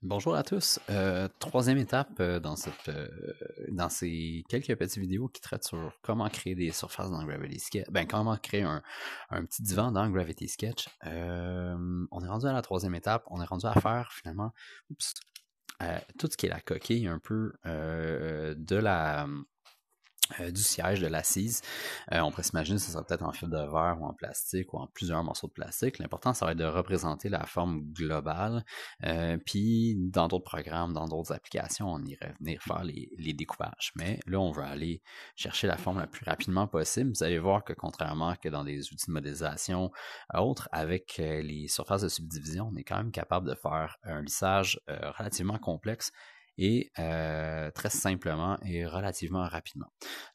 Bonjour à tous. Troisième étape dans ces quelques petites vidéos qui traitent sur comment créer des surfaces dans Gravity Sketch. Ben, comment créer un petit divan dans Gravity Sketch. On est rendu à la troisième étape. On est rendu à faire finalement oups, tout ce qui est la coquille un peu du siège, de l'assise. On pourrait s'imaginer que ce sera peut-être en fibre de verre ou en plastique ou en plusieurs morceaux de plastique. L'important, ça va être de représenter la forme globale. Puis, dans d'autres programmes, dans d'autres applications, on irait venir faire les découpages. Mais là, on veut aller chercher la forme la plus rapidement possible. Vous allez voir que contrairement que dans des outils de modélisation autres, avec les surfaces de subdivision, on est quand même capable de faire un lissage relativement complexe et très simplement et relativement rapidement.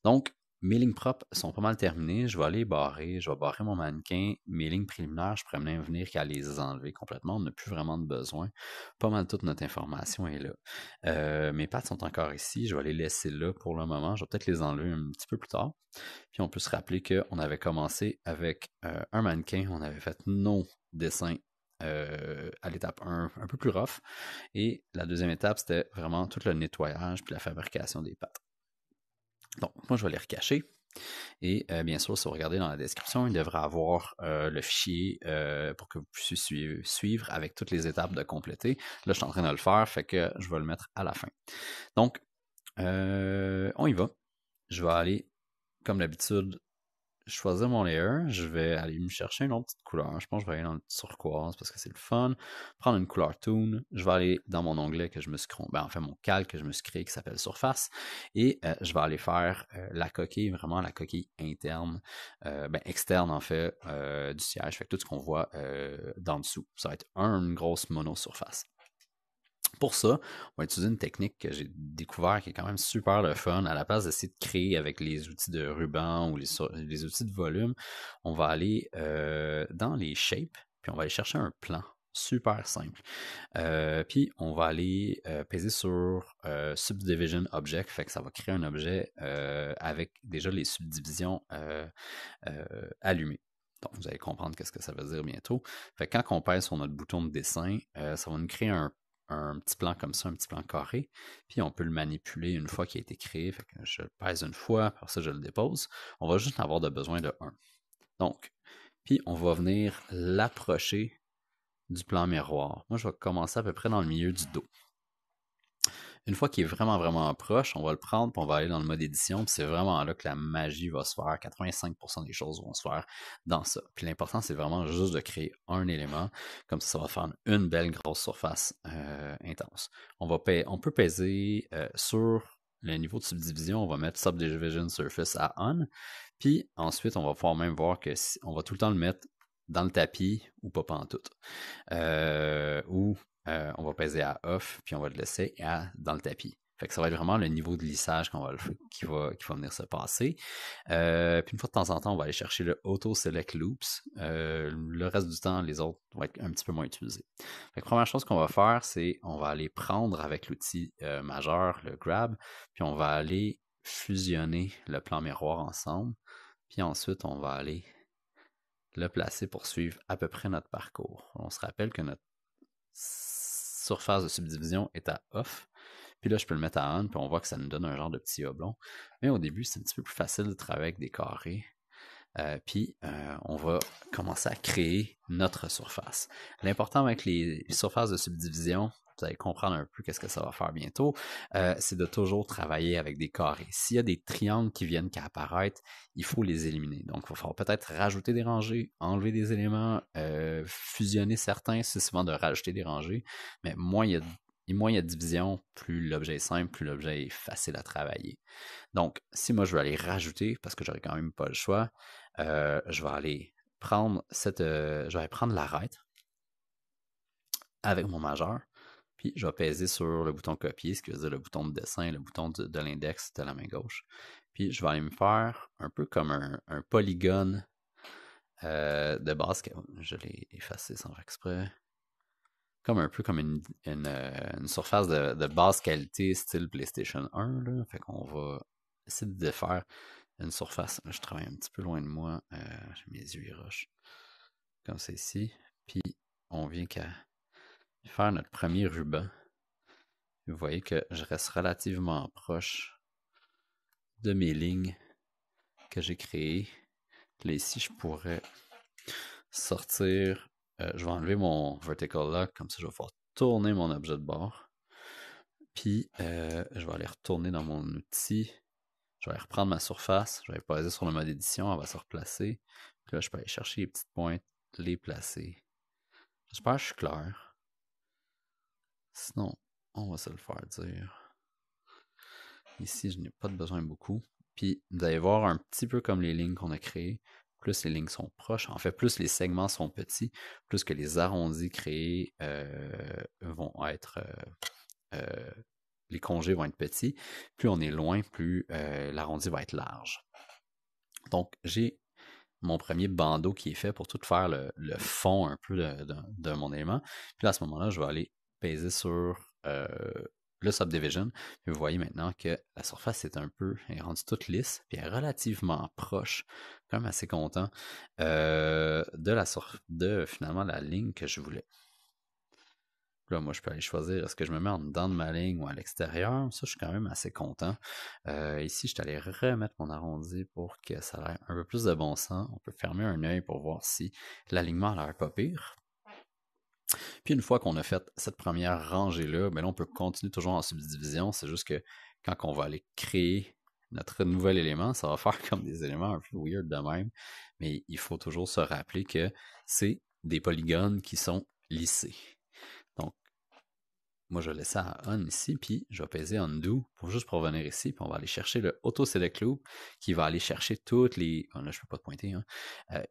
Donc, mes lignes propres sont pas mal terminées. Je vais aller barrer, je vais barrer mon mannequin. Mes lignes préliminaires, je pourrais même venir qu'à les enlever complètement. On n'a plus vraiment de besoin. Pas mal toute notre information est là. Mes pattes sont encore ici. Je vais les laisser là pour le moment. Je vais peut-être les enlever un petit peu plus tard. Puis on peut se rappeler qu'on avait commencé avec un mannequin. On avait fait nos dessins à l'étape 1 peu plus rough. Et la deuxième étape, c'était vraiment tout le nettoyage puis la fabrication des pattes. Donc, moi, je vais les recacher. Et bien sûr, si vous regardez dans la description, il devrait avoir le fichier pour que vous puissiez suivre avec toutes les étapes de compléter. Là, je suis en train de le faire, fait que je vais le mettre à la fin. Donc, on y va. Je vais aller, comme d'habitude, choisir mon layer, je vais aller me chercher une autre petite couleur. Je pense que je vais aller dans le turquoise parce que c'est le fun. Prendre une couleur toon. Je vais aller dans mon onglet que je me suis créé, enfin mon calque que je me suis créé qui s'appelle Surface. Et je vais aller faire la coquille, vraiment la coquille interne, externe en fait, du siège. Fait que tout ce qu'on voit d'en dessous. Ça va être une grosse mono-surface. Pour ça, on va utiliser une technique que j'ai découvert qui est quand même super le fun. À la place d'essayer de créer avec les outils de ruban ou les outils de volume, on va aller dans les shapes, puis on va aller chercher un plan super simple. Puis on va aller peser sur Subdivision Object, fait que ça va créer un objet avec déjà les subdivisions allumées. Donc, vous allez comprendre qu'est-ce que ça veut dire bientôt. Fait que quand on pèse sur notre bouton de dessin, ça va nous créer un petit plan comme ça, un petit plan carré. Puis on peut le manipuler une fois qu'il a été créé. Fait que je le pèse une fois, après ça je le dépose. On va juste avoir besoin de 1. Donc, puis on va venir l'approcher du plan miroir. Moi, je vais commencer à peu près dans le milieu du dos. Une fois qu'il est vraiment, vraiment proche, on va le prendre et on va aller dans le mode édition. Puis c'est vraiment là que la magie va se faire. 85% des choses vont se faire dans ça. Puis l'important, c'est vraiment juste de créer un élément. Comme ça va faire une belle grosse surface intense. On peut peser sur le niveau de subdivision. On va mettre Subdivision Surface à On. Puis ensuite, on va pouvoir même voir que on va tout le temps le mettre dans le tapis ou pas pantoute. Ou on va peser à off, puis on va le laisser dans le tapis. Fait que ça va être vraiment le niveau de lissage qui va venir se passer. Puis une fois de temps en temps, on va aller chercher le Auto Select Loops. Le reste du temps, les autres vont être un petit peu moins utilisés. Fait que première chose qu'on va faire, c'est on va aller prendre avec l'outil majeur, le Grab, puis on va aller fusionner le plan miroir ensemble. Puis ensuite, on va aller le placer pour suivre à peu près notre parcours. On se rappelle que notre surface de subdivision est à off. Puis là, je peux le mettre à on, puis on voit que ça nous donne un genre de petit oblong. Mais au début, c'est un petit peu plus facile de travailler avec des carrés. Puis, on va commencer à créer notre surface. L'important avec les surfaces de subdivision, vous allez comprendre un peu qu'est-ce que ça va faire bientôt, c'est de toujours travailler avec des carrés. S'il y a des triangles qui viennent qu'à apparaître, il faut les éliminer. Donc, il va falloir peut-être rajouter des rangées, enlever des éléments, fusionner certains, c'est souvent de rajouter des rangées, mais moins il y a de division, plus l'objet est simple, plus l'objet est facile à travailler. Donc, si moi je veux aller rajouter, parce que j'aurais quand même pas le choix, je vais aller prendre je vais prendre l'arête avec mon majeur, puis je vais peser sur le bouton copier, ce qui veut dire le bouton de dessin, le bouton de l'index de la main gauche. Puis je vais aller me faire un peu comme un polygone de base. Je l'ai effacé sans faire exprès. Comme un peu comme une surface de basse qualité style PlayStation 1. Là. Fait qu'on va essayer de faire une surface. Là, je travaille un petit peu loin de moi. J'ai mes yeux, ils rushent. Comme c'est ici. Puis on vient qu'à faire notre premier ruban. Vous voyez que je reste relativement proche de mes lignes que j'ai créées. Là, ici, je pourrais sortir. Je vais enlever mon vertical lock, comme ça je vais pouvoir tourner mon objet de bord. Puis, je vais aller retourner dans mon outil. Je vais aller reprendre ma surface. Je vais poser sur le mode édition. Elle va se replacer. Puis là, je peux aller chercher les petites pointes, les placer. J'espère que je suis clair. Sinon, on va se le faire dire. Ici, je n'ai pas de besoin beaucoup. Puis, vous allez voir un petit peu comme les lignes qu'on a créées. Plus les lignes sont proches, en fait, plus les segments sont petits, plus que les arrondis créés vont être les congés vont être petits. Plus on est loin, plus l'arrondi va être large. Donc, j'ai mon premier bandeau qui est fait pour tout faire le fond un peu de mon élément. Puis là, à ce moment-là, je vais aller peser sur le subdivision. Puis vous voyez maintenant que la surface est rendue toute lisse, puis elle est relativement proche, quand même assez content, de finalement la ligne que je voulais. Là, moi, je peux aller choisir est-ce que je me mets en dedans de ma ligne ou à l'extérieur. Ça, je suis quand même assez content. Ici, je suis allé remettre mon arrondi pour que ça ait un peu plus de bon sens. On peut fermer un œil pour voir si l'alignement a l'air pas pire. Puis une fois qu'on a fait cette première rangée-là, ben là, on peut continuer toujours en subdivision. C'est juste que quand on va aller créer notre nouvel élément, ça va faire comme des éléments un peu weird de même. Mais il faut toujours se rappeler que c'est des polygones qui sont lissés. Donc, moi, je vais laisser à on ici, puis je vais peser undo pour juste pour revenir ici, puis on va aller chercher le auto select loop qui va aller chercher toutes les. Oh, là, je ne peux pas te pointer, hein.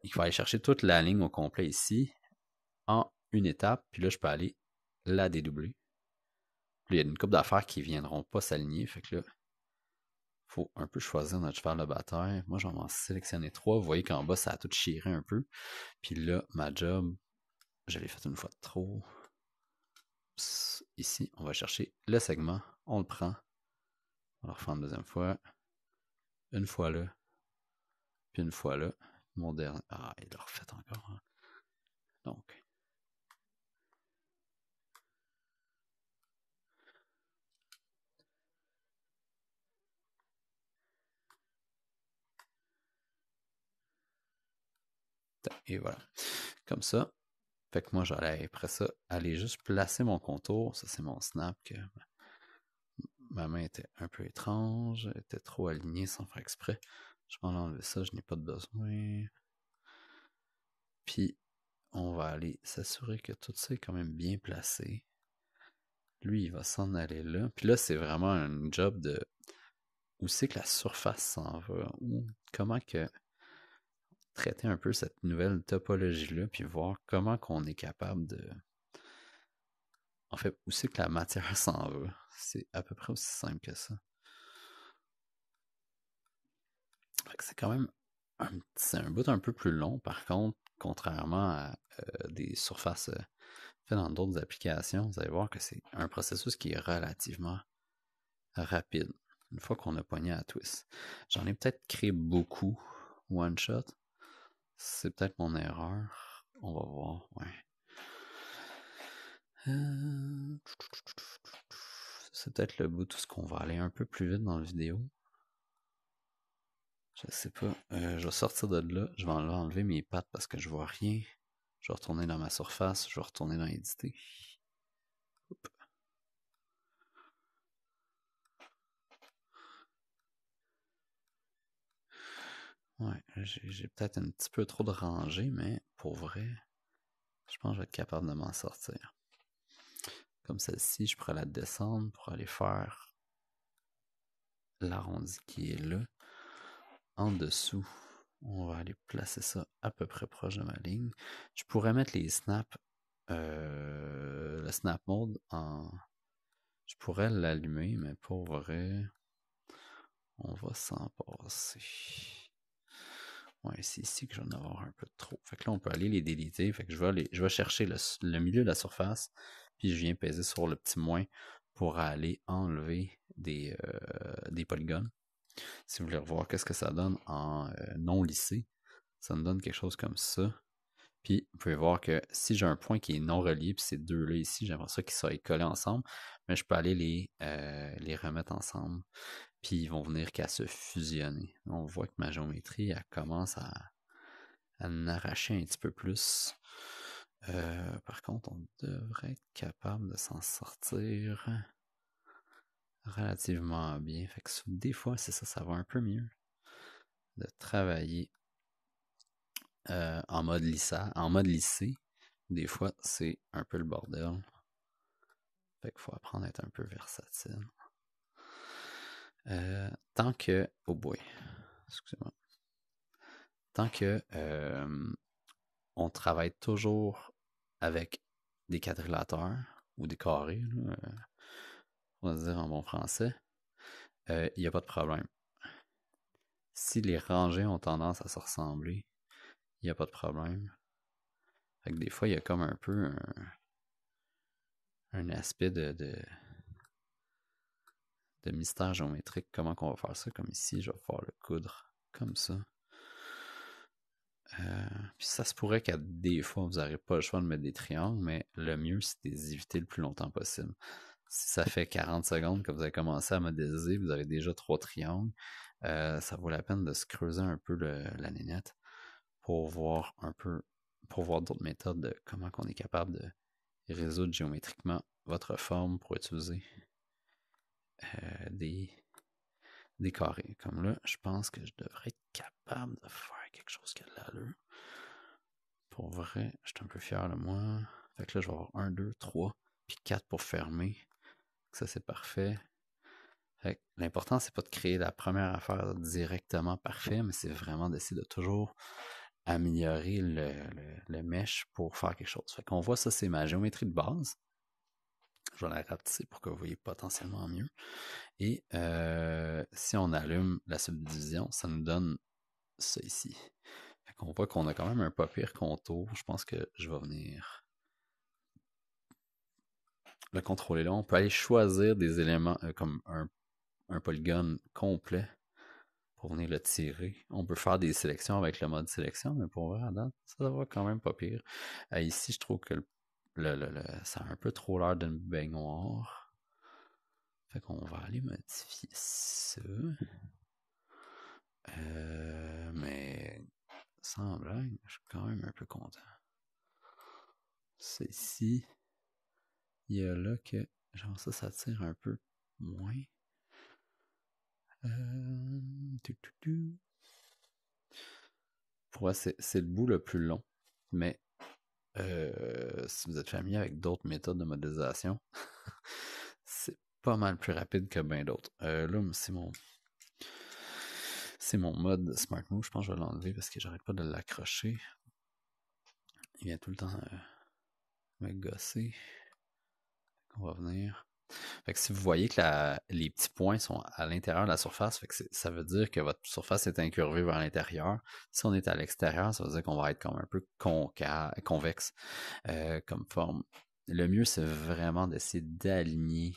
Il va aller chercher toute la ligne au complet ici en une étape, puis là, je peux aller la dédoubler. Puis il y a une couple d'affaires qui ne viendront pas s'aligner, fait que là, il faut un peu choisir notre cheval de bataille. Moi, je vais m'en sélectionner 3. Vous voyez qu'en bas, ça a tout chiré un peu. Puis là, ma job, je l'ai fait une fois de trop. Ici, on va chercher le segment, on le prend, on va le refaire une deuxième fois là, puis une fois là. Mon dernier. Ah, il l'a refait encore. Hein. Donc. Et voilà. Comme ça. Fait que moi, j'allais après ça aller juste placer mon contour. Ça, c'est mon snap que ma main était un peu étrange, elle était trop alignée sans faire exprès. Je vais enlever ça, je n'ai pas de besoin. Puis, on va aller s'assurer que tout ça est quand même bien placé. Lui, il va s'en aller là. Puis là, c'est vraiment un job de où c'est que la surface s'en va, ou comment que traiter un peu cette nouvelle topologie-là, puis voir comment qu'on est capable de... En fait, où c'est que la matière s'en va. C'est à peu près aussi simple que ça. C'est quand même c'est un bout un peu plus long, par contre, contrairement à des surfaces faites dans d'autres applications, vous allez voir que c'est un processus qui est relativement rapide. Une fois qu'on a pogné à twist. J'en ai peut-être créé beaucoup one shot. C'est peut-être mon erreur. On va voir. Ouais. C'est peut-être le bout de tout ce qu'on va aller un peu plus vite dans la vidéo. Je sais pas. Je vais sortir de là. Je vais enlever mes pattes parce que je vois rien. Je vais retourner dans ma surface. Je vais retourner dans éditer. Oups. Ouais, j'ai peut-être un petit peu trop de rangée, mais pour vrai, je pense que je vais être capable de m'en sortir. Comme celle-ci, je pourrais la descendre pour aller faire l'arrondi qui est là. En dessous, on va aller placer ça à peu près proche de ma ligne. Je pourrais mettre les snaps, le snap mode en... Je pourrais l'allumer, mais pour vrai, on va s'en passer. Ouais, c'est ici que je vais en avoir un peu trop. Fait que là, on peut aller les déliter. Fait que je vais chercher le milieu de la surface, puis je viens peser sur le petit moins pour aller enlever des polygones. Si vous voulez revoir qu'est-ce que ça donne en non lissé, ça me donne quelque chose comme ça. Puis, vous pouvez voir que si j'ai un point qui est non relié, puis ces deux-là ici, j'aimerais ça qu'ils soient collés ensemble, mais je peux aller les remettre ensemble, puis ils vont venir qu'à se fusionner. On voit que ma géométrie, elle commence à en arracher un petit peu plus. Par contre, on devrait être capable de s'en sortir relativement bien. Fait que des fois, c'est ça, ça va un peu mieux de travailler en mode lissé. Des fois, c'est un peu le bordel. Fait qu'il faut apprendre à être un peu versatile. Tant que... Oh boy. Excusez-moi. Tant que on travaille toujours avec des quadrilatères ou des carrés, là, on va dire en bon français, il n'y a pas de problème. Si les rangées ont tendance à se ressembler, il n'y a pas de problème. Fait que des fois, il y a comme un peu un aspect de mystère géométrique. Comment qu'on va faire ça? Comme ici, je vais pouvoir le coudre comme ça. Puis ça se pourrait qu'à des fois, vous n'aurez pas le choix de mettre des triangles, mais le mieux, c'est de les éviter le plus longtemps possible. Si ça fait 40 secondes que vous avez commencé à modéliser, vous avez déjà 3 triangles, ça vaut la peine de se creuser un peu la nénette pour voir d'autres méthodes de comment on est capable de résoudre géométriquement votre forme pour utiliser des carrés. Comme là, je pense que je devrais être capable de faire quelque chose qui a de l'allure. Pour vrai, je suis un peu fier de moi. Fait que là, je vais avoir 1, 2, 3, puis 4 pour fermer. Ça, c'est parfait. Fait que l'important, c'est pas de créer la première affaire directement parfait, mais c'est vraiment d'essayer de toujours améliorer le mesh pour faire quelque chose. Fait qu'on voit ça, c'est ma géométrie de base. Je vais la rapetisser pour que vous voyez potentiellement mieux. Et si on allume la subdivision, ça nous donne ça ici. Fait qu'on voit qu'on a quand même un pas pire contour. Je pense que je vais venir le contrôler là. On peut aller choisir des éléments comme un polygone complet pour venir le tirer. On peut faire des sélections avec le mode sélection, mais pour vrai, à date, ça va quand même pas pire. Ici, je trouve que ça a un peu trop l'air d'une baignoire. Fait qu'on va aller modifier ça. Mais sans blague, je suis quand même un peu content. C'est ici. Il y a là que genre ça tire un peu moins. Pour moi, c'est le bout le plus long. Mais si vous êtes familier avec d'autres méthodes de modélisation, c'est pas mal plus rapide que bien d'autres. Là, c'est mon mode Smart Move. Je pense que je vais l'enlever parce que j'arrête pas de l'accrocher. Il vient tout le temps me gosser. On va venir. Fait que si vous voyez que les petits points sont à l'intérieur de la surface, fait que ça veut dire que votre surface est incurvée vers l'intérieur. Si on est à l'extérieur, ça veut dire qu'on va être comme un peu convexe comme forme. Le mieux, c'est vraiment d'essayer d'aligner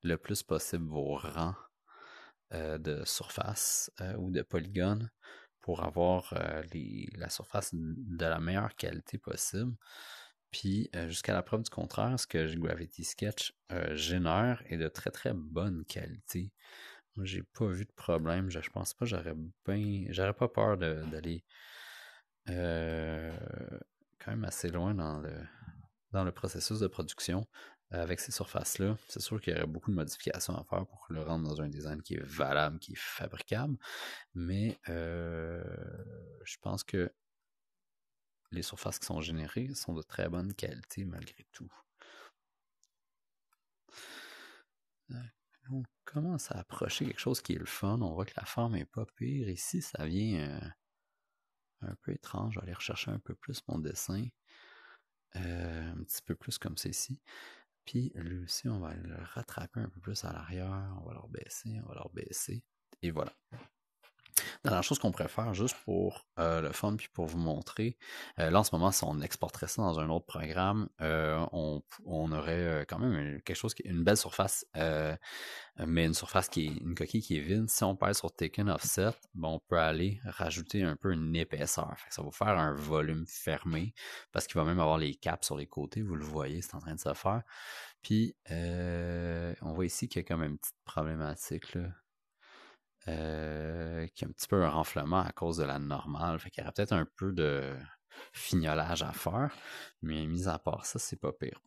le plus possible vos rangs de surface ou de polygones pour avoir la surface de la meilleure qualité possible. Puis, jusqu'à la preuve du contraire, ce que Gravity Sketch génère est de très très bonne qualité. Moi, j'ai pas vu de problème. Je pense pas j'aurais pas peur d'aller quand même assez loin dans le processus de production avec ces surfaces-là. C'est sûr qu'il y aurait beaucoup de modifications à faire pour le rendre dans un design qui est valable, qui est fabricable. Mais je pense que les surfaces qui sont générées sont de très bonne qualité malgré tout. On commence à approcher quelque chose qui est le fun. On voit que la forme est pas pire. Ici, ça vient un peu étrange. Je vais aller rechercher un peu plus mon dessin. Un petit peu plus comme ceci. Puis lui aussi, on va le rattraper un peu plus à l'arrière. On va le rebaisser, Et voilà. Dernière chose qu'on pourrait faire juste pour le fun puis pour vous montrer, là en ce moment, si on exporterait ça dans un autre programme, on aurait quand même quelque chose une belle surface, mais une surface qui est une coquille qui est vide. Si on pèse sur Taken Offset, on peut aller rajouter un peu une épaisseur. Fait que ça va faire un volume fermé parce qu'il va même avoir les caps sur les côtés. Vous le voyez, c'est en train de se faire. Puis on voit ici qu'il y a comme une petite problématique là. Qui a un petit peu un renflement à cause de la normale. Fait qu'il y aurait peut-être un peu de fignolage à faire. Mais mis à part ça, c'est pas pire.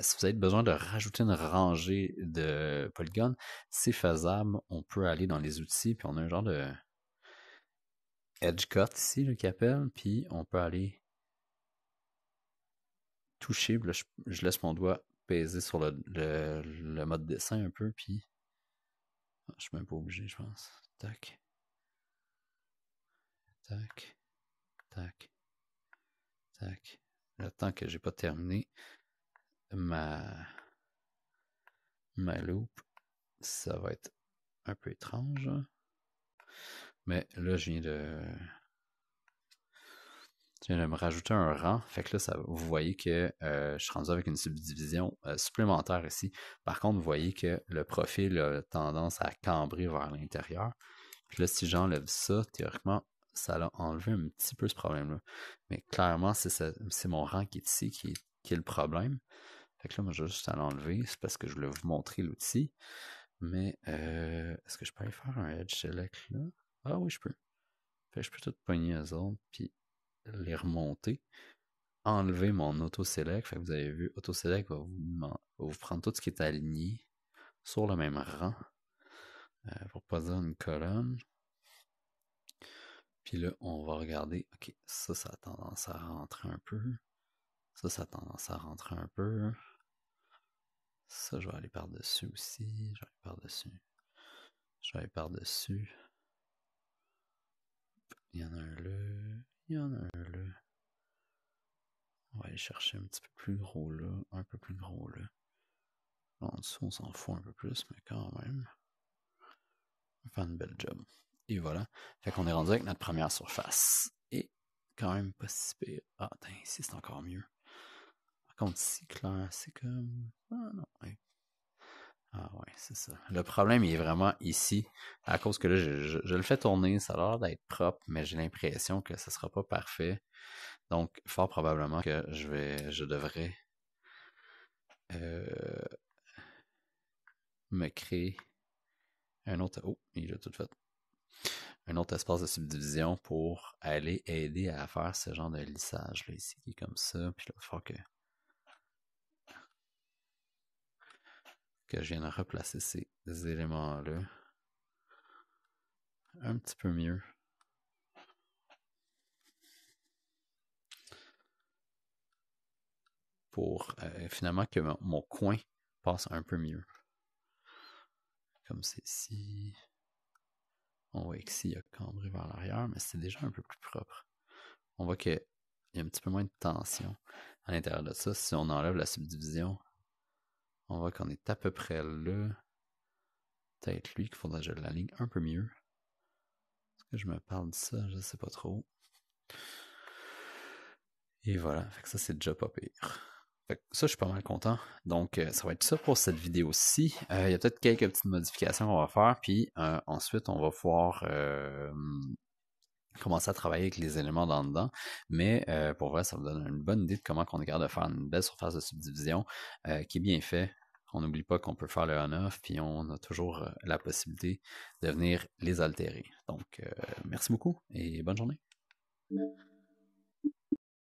Si vous avez besoin de rajouter une rangée de polygones, c'est faisable. On peut aller dans les outils, puis on a un genre de edge cut ici qui appelle, puis on peut aller toucher. Là, je laisse mon doigt peser sur le mode dessin un peu, puis je suis même pas obligé, je pense. Tac, tac, tac, tac. Le temps que j'ai pas terminé ma loupe, ça va être un peu étrange. Mais là, je viens de me rajouter un rang. Fait que là, vous voyez que je suis rendu avec une subdivision supplémentaire ici. Par contre, vous voyez que le profil a tendance à cambrer vers l'intérieur. Puis là, si j'enlève ça, théoriquement, ça a enlevé un petit peu ce problème-là. Mais clairement, c'est mon rang qui est ici qui est le problème. Fait que là, moi, je vais juste à l'enlever. C'est parce que je voulais vous montrer l'outil. Mais est-ce que je peux aller faire un Edge Select là? Ah oui, je peux. Fait que je peux tout pogner eux autres, puis les remonter. Enlever mon Auto-Select. Fait que vous avez vu, Auto-Select va vous prendre tout ce qui est aligné sur le même rang. Pour pas dire une colonne. Puis là, on va regarder. Ok, ça a tendance à rentrer un peu. Ça a tendance à rentrer un peu. Ça, je vais aller par-dessus aussi. Je vais aller par-dessus. Je vais aller par-dessus. Il y en a un là. Il y en a un là. On va aller chercher un petit peu plus gros là. Un peu plus gros là. Là en dessous, on s'en fout un peu plus, mais quand même. On va faire une belle job. Et voilà. Fait qu'on est rendu avec notre première surface. Et quand même pas si pire. Ah, attends, ici c'est encore mieux. Par contre, ici, clair, c'est comme. Ah non. Ouais. Ah ouais, c'est ça. Le problème, il est vraiment ici, à cause que là, je le fais tourner, ça a l'air d'être propre, mais j'ai l'impression que ce sera pas parfait. Donc, fort probablement que je devrais euh, me créer un autre. Oh, il a tout fait. Un autre espace de subdivision pour aller aider à faire ce genre de lissage là, ici, qui est comme ça. Puis là, il va falloir que je vienne replacer ces éléments-là un petit peu mieux. Pour finalement que mon coin passe un peu mieux. Comme c'est ici. On voit qu'ici, il a cambré vers l'arrière, mais c'est déjà un peu plus propre. On voit qu'il y a un petit peu moins de tension à l'intérieur de ça. Si on enlève la subdivision, on voit qu'on est à peu près là. Peut-être lui qu'il faudrait que je l'aligne un peu mieux. Est-ce que je me parle de ça? Je sais pas trop. Et voilà, fait que ça c'est déjà pas pire. Fait que ça, je suis pas mal content. Donc, ça va être ça pour cette vidéo-ci. Il y a peut-être quelques petites modifications qu'on va faire, puis ensuite, on va pouvoir commencer à travailler avec les éléments dans dedans. Mais pour vrai, ça vous donne une bonne idée de comment on est capable de faire une belle surface de subdivision qui est bien fait. On n'oublie pas qu'on peut faire le on-off, puis on a toujours la possibilité de venir les altérer. Donc, merci beaucoup et bonne journée.